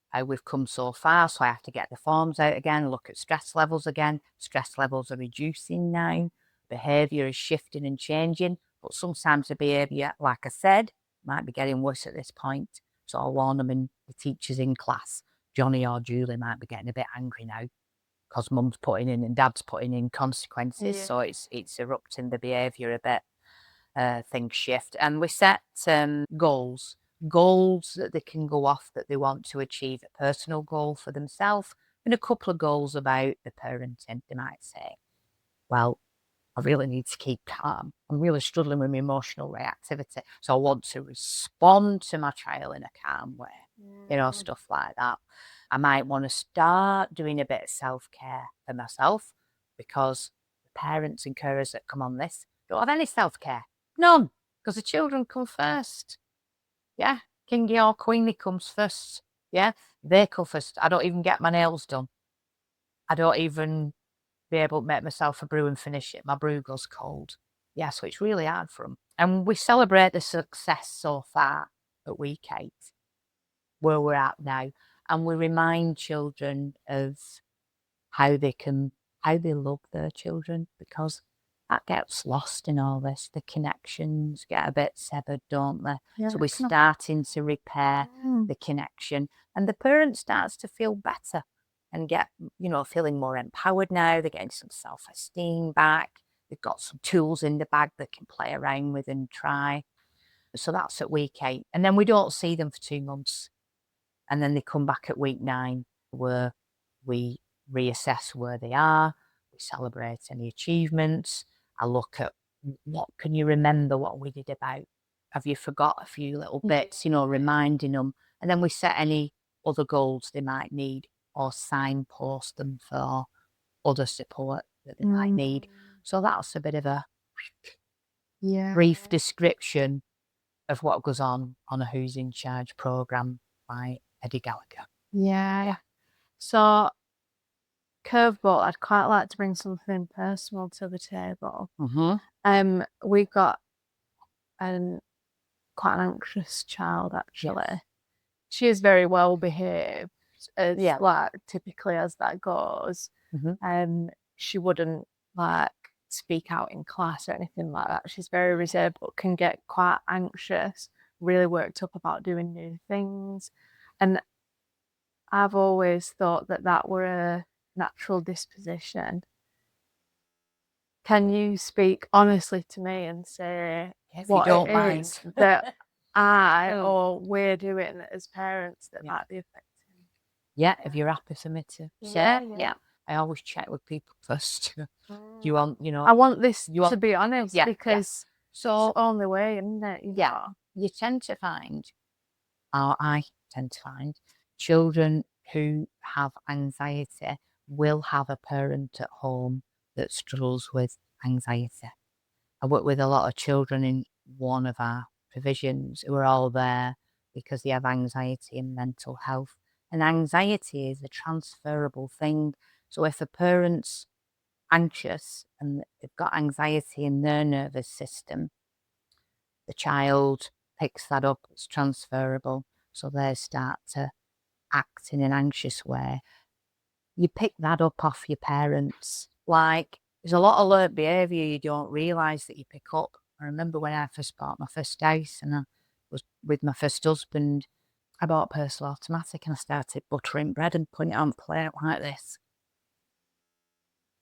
how we've come so far. So I have to get the forms out again, look at stress levels again. Stress levels are reducing now. Behaviour is shifting and changing. But sometimes the behaviour, like I said, might be getting worse at this point. So I'll warn them, in the teachers in class. Johnny or Julie might be getting a bit angry now because mum's putting in and dad's putting in consequences. Yeah. So it's erupting the behaviour a bit. Things shift, and we set goals that they can go off, that they want to achieve, a personal goal for themselves, and a couple of goals about the parenting. They might say, well, I really need to keep calm. I'm really struggling with my emotional reactivity, so I want to respond to my child in a calm way. Stuff like that. I might want to start doing a bit of self-care for myself, because the parents and carers that come on this don't have any self-care. None, because the children come first. Yeah, kingy or queenie comes first. Yeah, they come first. I don't even get my nails done. I don't even be able to make myself a brew and finish it. My brew goes cold. Yeah, so it's really hard for them. And we celebrate the success so far at week 8, where we're at now. And we remind children of how they love their children, because that gets lost in all this. The connections get a bit severed, don't they? Yeah, so we're starting to repair the connection, and the parent starts to feel better and get, feeling more empowered now. They're getting some self-esteem back. They've got some tools in the bag they can play around with and try. So that's at week 8. And then we don't see them for 2 months. And then they come back at week 9, where we reassess where they are. We celebrate any achievements. I look at, what can you remember what we did about? Have you forgot a few little bits, reminding them? And then we set any other goals they might need, or signpost them for other support that they might need. So that's a bit of a brief description of what goes on a Who's in Charge programme by Eddie Gallagher. Yeah. So, curveball, I'd quite like to bring something personal to the table. We've got quite an anxious child, actually. She is very well behaved, as Yeah. like typically as that goes. She wouldn't like speak out in class or anything like that. She's very reserved, but can get quite anxious, really worked up about doing new things. And I've always thought that that were a natural disposition. Can you speak honestly to me and say If you what don't it mind. is that I Oh. or we're doing as parents that Yeah. might be affecting? Yeah, if you're happy for me to Yeah, say, yeah. I always check with people first. Do Mm. you want, I want this you want, to be honest yeah, because it's the so only way, isn't it? yeah, you tend to find, or I tend to find, children who have anxiety will have a parent at home that struggles with anxiety. I work with a lot of children in one of our provisions who are all there because they have anxiety and mental health. And anxiety is a transferable thing. So if a parent's anxious and they've got anxiety in their nervous system, the child picks that up, it's transferable. So they start to act in an anxious way. You pick that up off your parents. Like, there's a lot of learnt behaviour you don't realise that you pick up. I remember when I first bought my first house and I was with my first husband, I bought Personal Automatic and I started buttering bread and putting it on a plate like this.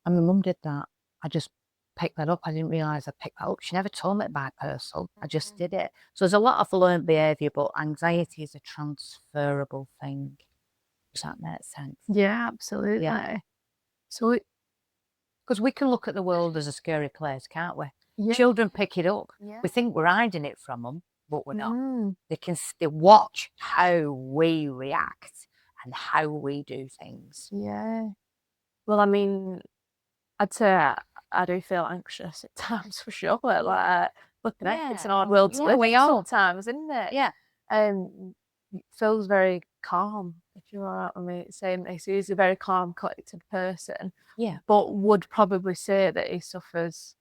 And my mum did that. I just picked that up. I didn't realise I picked that up. She never told me to buy Personal. I just did it. So there's a lot of learnt behaviour, but anxiety is a transferable thing. Does that make sense? Yeah, absolutely. Yeah. So Because we can look at the world as a scary place, can't we? yeah. Children pick it up. Yeah. We think we're hiding it from them, but we're not. Mm. They watch how we react and how we do things. Yeah. Well, I mean, I'd say I do feel anxious at times for sure. Like, looking at it's an odd world to live we in all. sometimes, isn't it? Yeah. It feels very calm, if you know what I mean. Saying he's a very calm, collected person. Yeah. But would probably say that he suffers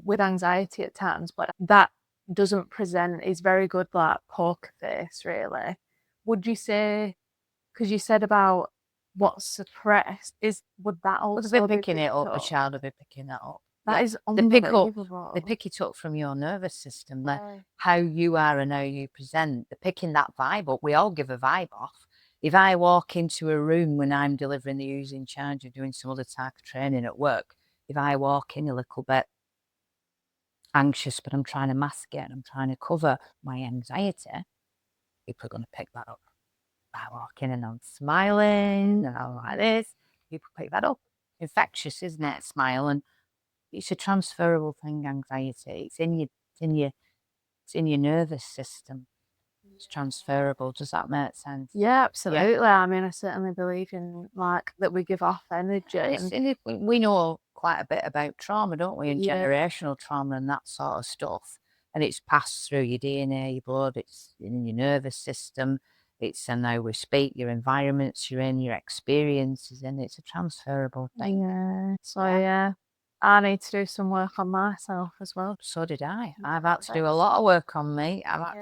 with anxiety at times, but that doesn't present. He's very good, like poker face, really. Would you say? Because you said about what's suppressed, would that Because they're also be picking it picked up, up? the child will be picking that up. That is They pick unbelievable. it up from your nervous system, Right. how you are and how you present. They're picking that vibe up. We all give a vibe off. If I walk into a room when I'm delivering the who's in charge of doing some other type of training at work, if I walk in a little bit anxious, but I'm trying to mask it and I'm trying to cover my anxiety, people are going to pick that up. I walk in and I'm smiling and I'm like this, people pick that up. Infectious, isn't it? Smile, and it's a transferable thing. Anxiety. It's in your nervous system. It's transferable. Does that make sense? Yeah, absolutely. I mean, I certainly believe in like that we give off energy. We know quite a bit about trauma, don't we? And Yeah. generational trauma and that sort of stuff. And it's passed through your DNA, your blood. It's in your nervous system. It's in how we speak, your environments you're in, your experiences, and it's a transferable thing. Yeah. So yeah, I need to do some work on myself as well. So did I. I've Yeah, had to do a lot of work on me. Yeah.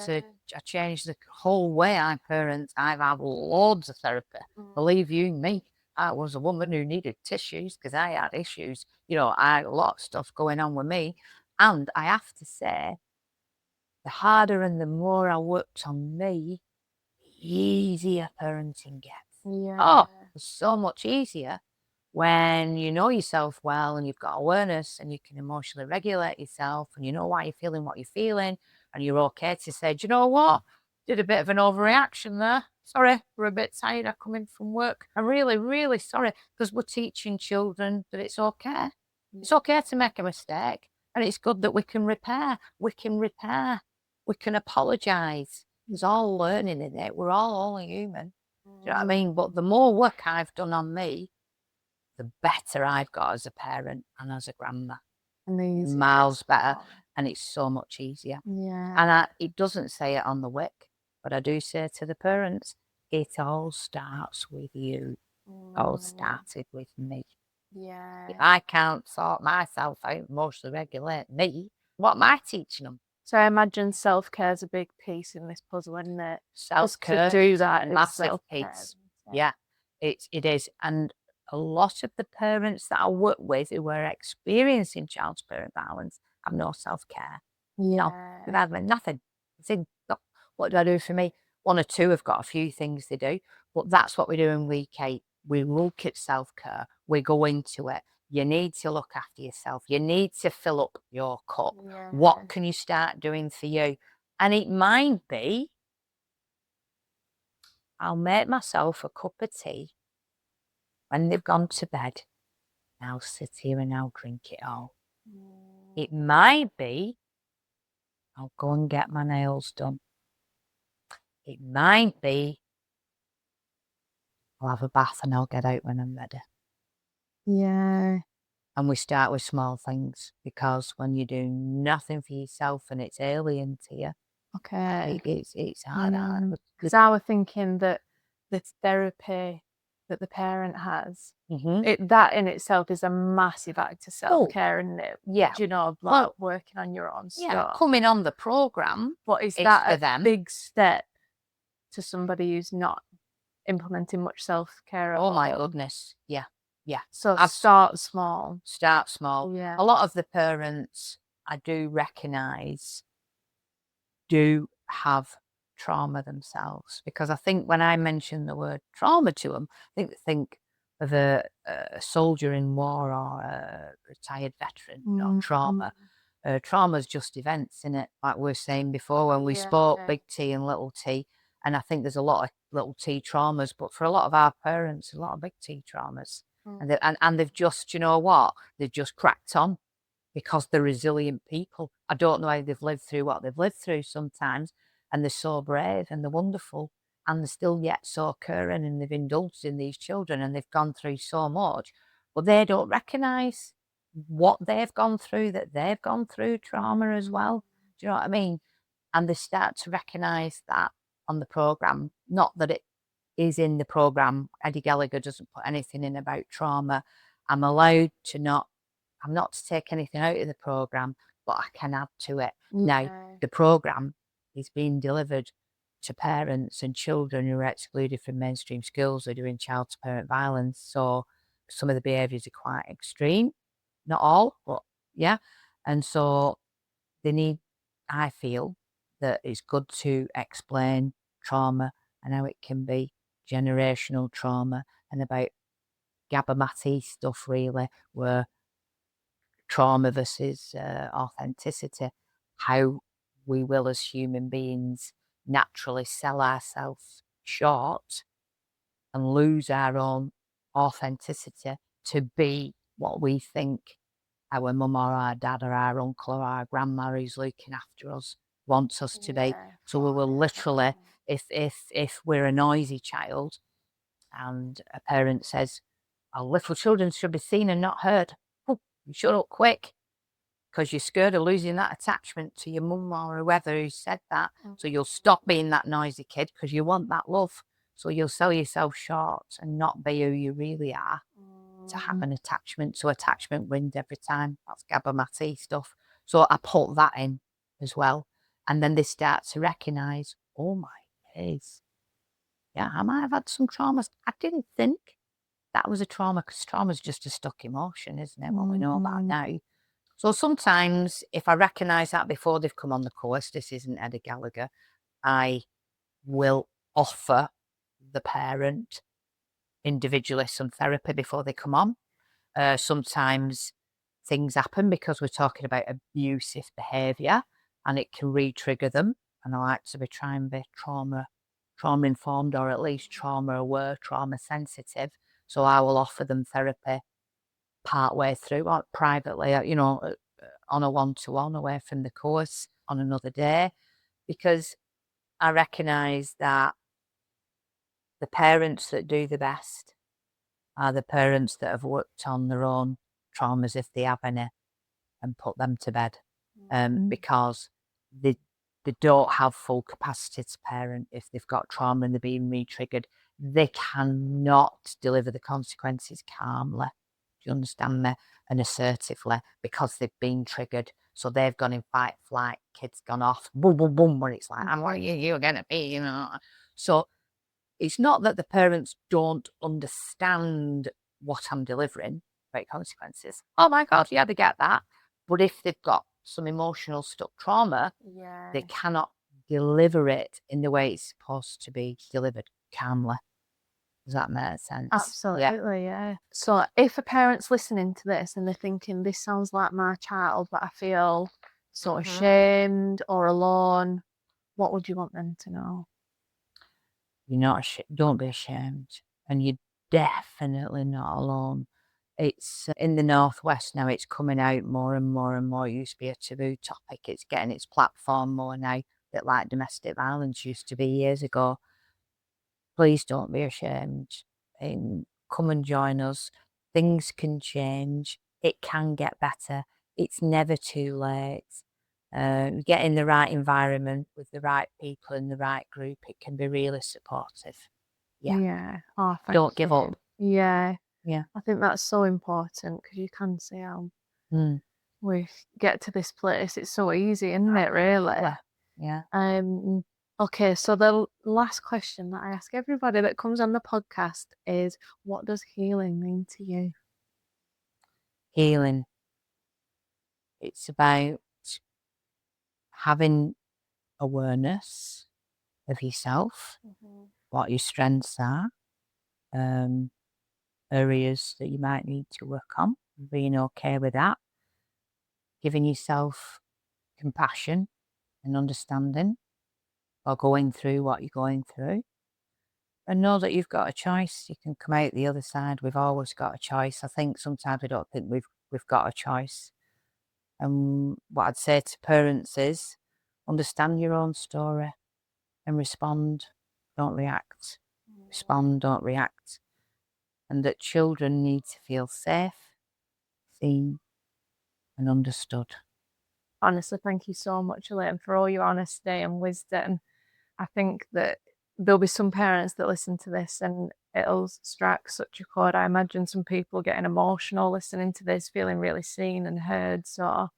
I changed the whole way I parent. I've had loads of therapy. Believe you me, I was a woman who needed tissues because I had issues. You know, I had a lot of stuff going on with me. And I have to say, the harder and the more I worked on me, the easier parenting gets. Yeah. Oh, it's so much easier when you know yourself well and you've got awareness and you can emotionally regulate yourself and you know why you're feeling what you're feeling and you're okay to say, do you know what? Did a bit of an overreaction there. Sorry, we're a bit tired. I come in from work. I'm really, really sorry because we're teaching children that it's okay. It's okay to make a mistake and it's good that we can repair. We can repair. We can apologise. There's all learning in it. We're all only human. Do you know what I mean? But the more work I've done on me, the better I've got as a parent and as a grandma. And miles better. And it's so much easier. Yeah. And it doesn't say it on the WIC, but I do say to the parents, it all starts with you. It all started with me. Yeah. If I can't sort myself out, emotionally regulate me, what am I teaching them? So I imagine self care is a big piece in this puzzle, isn't it? Self-care, to do that, massive self-care. piece. Yeah, it is. And a lot of the parents that I work with who are experiencing child parent violence have no self-care. No, they've Yeah. had nothing. They think, "Oh, what do I do for me?" One or two have got a few things they do, but that's what we do in week 8. We look at self-care. We go into it. You need to look after yourself. You need to fill up your cup. Yeah. What can you start doing for you? And it might be, I'll make myself a cup of tea when they've gone to bed. I'll sit here and I'll drink it all. It might be, I'll go and get my nails done. It might be, I'll have a bath and I'll get out when I'm ready. Yeah. And we start with small things, because when you do nothing for yourself and it's alien to you, Okay. it's hard. Because I was thinking that the therapy that the parent has, that in itself is a massive act of self-care, isn't it? Yeah. Do you know, like working on your own stuff. Coming on the programme, But is it's that for a them. big step to somebody who's not implementing much self-care at all? Oh my goodness. Yeah. Yeah. So start small. Start small. Yeah. A lot of the parents I do recognise do have trauma themselves, because I think when I mention the word trauma to them, I think of a soldier in war or a retired veteran, not trauma. Trauma is just events, isn't it? Like we were saying before when we spoke, big T and little t. And I think there's a lot of little t traumas, but for a lot of our parents, a lot of big T traumas. And they've just, you know what? They've just cracked on, because they're resilient people. I don't know how they've lived through what they've lived through sometimes, and they're so brave and they're wonderful, and they're still yet so caring, and they've indulged in these children and they've gone through so much, but they don't recognise what they've gone through, that they've gone through trauma as well. Do you know what I mean? And they start to recognise that on the programme. Not that it is in the programme. Eddie Gallagher doesn't put anything in about trauma. I'm allowed to not, I'm not to take anything out of the programme, but I can add to it. Now, the programme is being delivered to parents and children who are excluded from mainstream schools who are doing child to parent violence. So some of the behaviours are quite extreme. Not all, but yeah. And so they need, I feel, that it's good to explain trauma and how it can be generational trauma, and about Gabamati stuff, really, where trauma versus authenticity, how we will as human beings naturally sell ourselves short and lose our own authenticity to be what we think our mum or our dad or our uncle or our grandma who's looking after us wants us to be. So we will literally, if we're a noisy child and a parent says, "Our little children should be seen and not heard," oh, you shut up quick, because you're scared of losing that attachment to your mum or whoever who said that. So you'll stop being that noisy kid because you want that love. So you'll sell yourself short and not be who you really are to have an attachment. So attachment wins every time. That's Gabamati stuff. So I put that in as well. And then they start to recognise, oh my days, yeah, I might have had some traumas. I didn't think that was a trauma, because trauma's just a stuck emotion, isn't it? What we know about now. So sometimes if I recognise that before they've come on the course, this isn't Eddie Gallagher, I will offer the parent individually some therapy before they come on. Sometimes things happen because we're talking about abusive behaviour, and it can re-trigger them. And I like to try and be trauma informed, or at least trauma aware, trauma sensitive. So I will offer them therapy part way through, or privately, on a one-to-one away from the course on another day, because I recognise that the parents that do the best are the parents that have worked on their own traumas, if they have any, and put them to bed, because they don't have full capacity to parent if they've got trauma and they're being re-triggered. They cannot deliver the consequences calmly, do you understand me, and assertively, because they've been triggered. So they've gone in fight, flight, kids gone off, boom, boom, boom, where it's like, what are you going to be, So it's not that the parents don't understand what I'm delivering, great consequences. Oh my God, yeah, they get that. But if they've got some emotional stuck trauma, they cannot deliver it in the way it's supposed to be delivered calmly. Does that make sense? Absolutely, yeah. So if a parent's listening to this and they're thinking, this sounds like my child, but I feel so ashamed or alone, what would you want them to know? You're not don't be ashamed, and you're definitely not alone. It's in the Northwest now, it's coming out more and more and more. It used to be a taboo topic. It's getting its platform more now, a bit like domestic violence used to be years ago. Please don't be ashamed. Come and join us. Things can change. It can get better. It's never too late. Get in the right environment with the right people in the right group. It can be really supportive. Yeah. Oh, Don't give up. Yeah. Yeah. I think that's so important because you can see how we get to this place. It's so easy, isn't it, really? Yeah. Okay, so the last question that I ask everybody that comes on the podcast is, what does healing mean to you? Healing. It's about having awareness of yourself, what your strengths are, areas that you might need to work on, being okay with that, giving yourself compassion and understanding or going through what you're going through. And know that you've got a choice. You can come out the other side. We've always got a choice. I think sometimes we don't think we've got a choice. And what I'd say to parents is understand your own story and respond, don't react. Respond, don't react. And that children need to feel safe, seen, and understood. Honestly, thank you so much, Elaine, for all your honesty and wisdom. I think that there'll be some parents that listen to this and it'll strike such a chord. I imagine some people getting emotional listening to this, feeling really seen and heard. So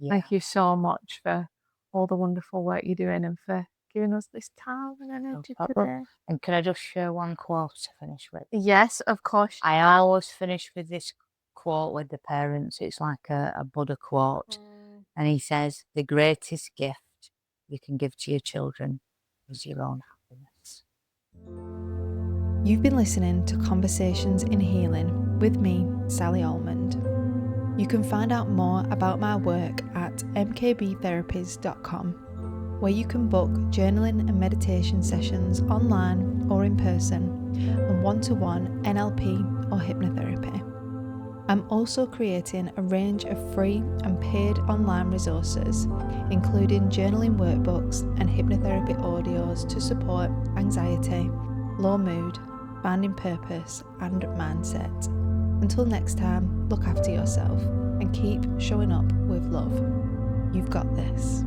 thank you so much for all the wonderful work you're doing and for giving us this time and energy today. And can I just share one quote to finish with? Yes, of course. I always finish with this quote with the parents. It's like a Buddha quote. And he says, the greatest gift you can give to your children is your own happiness. You've been listening to Conversations in Healing with me, Sally Almond. You can find out more about my work at mkbtherapies.com, where you can book journaling and meditation sessions online or in person, and one-to-one NLP or hypnotherapy. I'm also creating a range of free and paid online resources, including journaling workbooks and hypnotherapy audios to support anxiety, low mood, finding purpose and mindset. Until next time, look after yourself and keep showing up with love. You've got this.